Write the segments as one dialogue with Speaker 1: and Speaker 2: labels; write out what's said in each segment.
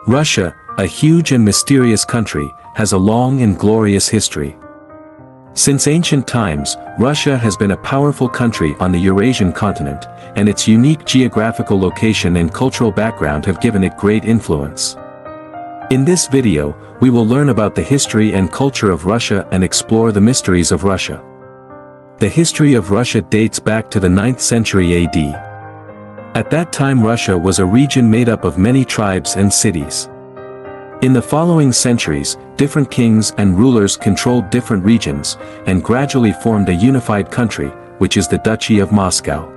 Speaker 1: Russia, a huge and mysterious country, has a long and glorious history. Since ancient times, Russia has been a powerful country on the Eurasian continent, and its unique geographical location and cultural background have given it great influence. In this video, we will learn about the history and culture of Russia and explore the mysteries of Russia. The history of Russia dates back to the 9th century AD. At that time, Russia was a region made up of many tribes and cities. In the following centuries, different kings and rulers controlled different regions, and gradually formed a unified country, which is the Duchy of Moscow.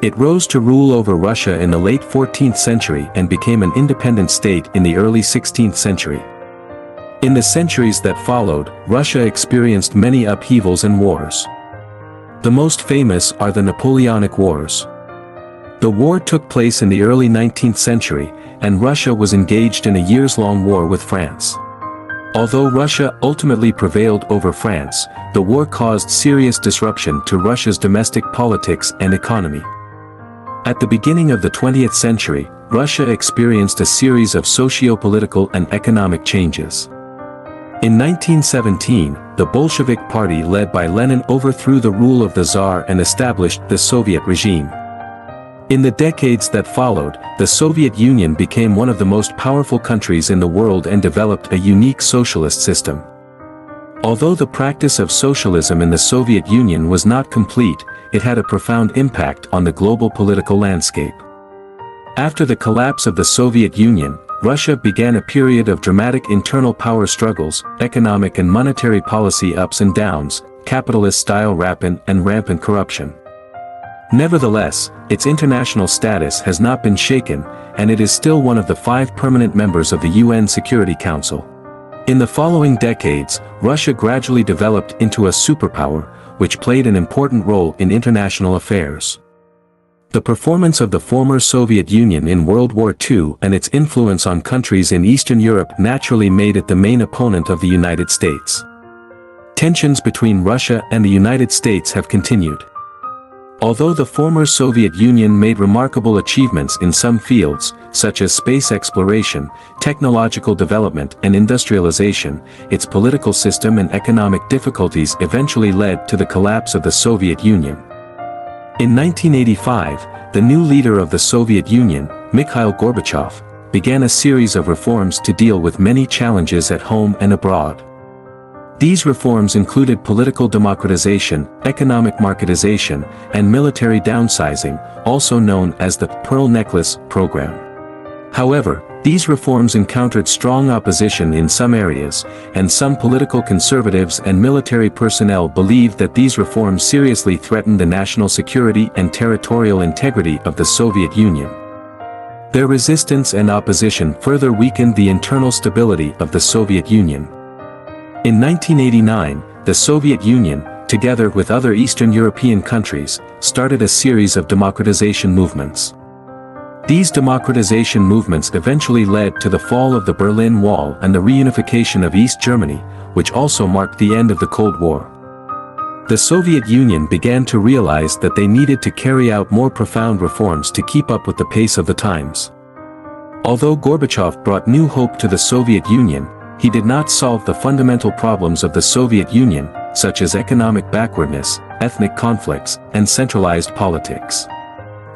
Speaker 1: It rose to rule over Russia in the late 14th century and became an independent state in the early 16th century. In the centuries that followed, Russia experienced many upheavals and wars. The most famous are the Napoleonic Wars. The war took place in the early 19th century, and Russia was engaged in a years-long war with France. Although Russia ultimately prevailed over France, the war caused serious disruption to Russia's domestic politics and economy. At the beginning of the 20th century, Russia experienced a series of socio-political and economic changes. In 1917, the Bolshevik Party led by Lenin overthrew the rule of the Tsar and established the Soviet regime. In the decades that followed, the Soviet Union became one of the most powerful countries in the world and developed a unique socialist system. Although the practice of socialism in the Soviet Union was not complete, it had a profound impact on the global political landscape. After the collapse of the Soviet Union, Russia began a period of dramatic internal power struggles, economic and monetary policy ups and downs, capitalist-style rampant corruption. Nevertheless, its international status has not been shaken, and it is still one of the 5 permanent members of the UN Security Council. In the following decades, Russia gradually developed into a superpower, which played an important role in international affairs. The performance of the former Soviet Union in World War II and its influence on countries in Eastern Europe naturally made it the main opponent of the United States. Tensions between Russia and the United States have continued. Although the former Soviet Union made remarkable achievements in some fields, such as space exploration, technological development and industrialization, its political system and economic difficulties eventually led to the collapse of the Soviet Union. In 1985, the new leader of the Soviet Union, Mikhail Gorbachev, began a series of reforms to deal with many challenges at home and abroad. These reforms included political democratization, economic marketization, and military downsizing, also known as the Pearl Necklace program. However, these reforms encountered strong opposition in some areas, and some political conservatives and military personnel believed that these reforms seriously threatened the national security and territorial integrity of the Soviet Union. Their resistance and opposition further weakened the internal stability of the Soviet Union. In 1989, the Soviet Union, together with other Eastern European countries, started a series of democratization movements. These democratization movements eventually led to the fall of the Berlin Wall and the reunification of East Germany, which also marked the end of the Cold War. The Soviet Union began to realize that they needed to carry out more profound reforms to keep up with the pace of the times. Although Gorbachev brought new hope to the Soviet Union, he did not solve the fundamental problems of the Soviet Union, such as economic backwardness, ethnic conflicts, and centralized politics.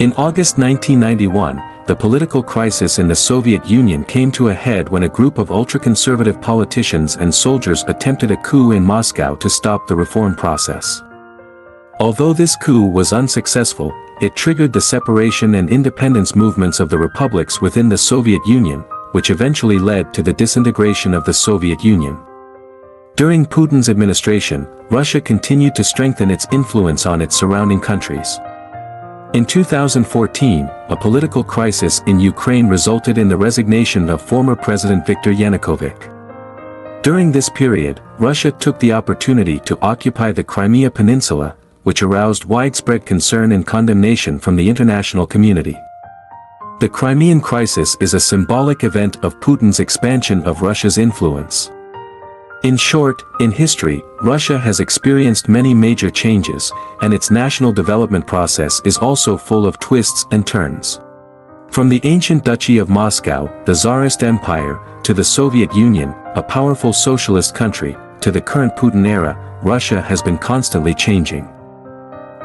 Speaker 1: In August 1991, the political crisis in the Soviet Union came to a head when a group of ultra-conservative politicians and soldiers attempted a coup in Moscow to stop the reform process. Although this coup was unsuccessful, it triggered the separation and independence movements of the republics within the Soviet Union, which eventually led to the disintegration of the Soviet Union. During Putin's administration, Russia continued to strengthen its influence on its surrounding countries. In 2014, a political crisis in Ukraine resulted in the resignation of former President Viktor Yanukovych. During this period, Russia took the opportunity to occupy the Crimea Peninsula, which aroused widespread concern and condemnation from the international community. The Crimean Crisis is a symbolic event of Putin's expansion of Russia's influence. In short, in history, Russia has experienced many major changes, and its national development process is also full of twists and turns. From the ancient Duchy of Moscow, the Tsarist Empire, to the Soviet Union, a powerful socialist country, to the current Putin era, Russia has been constantly changing.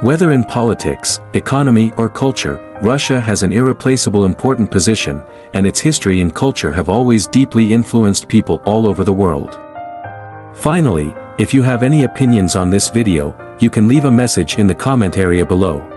Speaker 1: Whether in politics, economy or culture, Russia has an irreplaceable important position, and its history and culture have always deeply influenced people all over the world. Finally, if you have any opinions on this video, you can leave a message in the comment area below.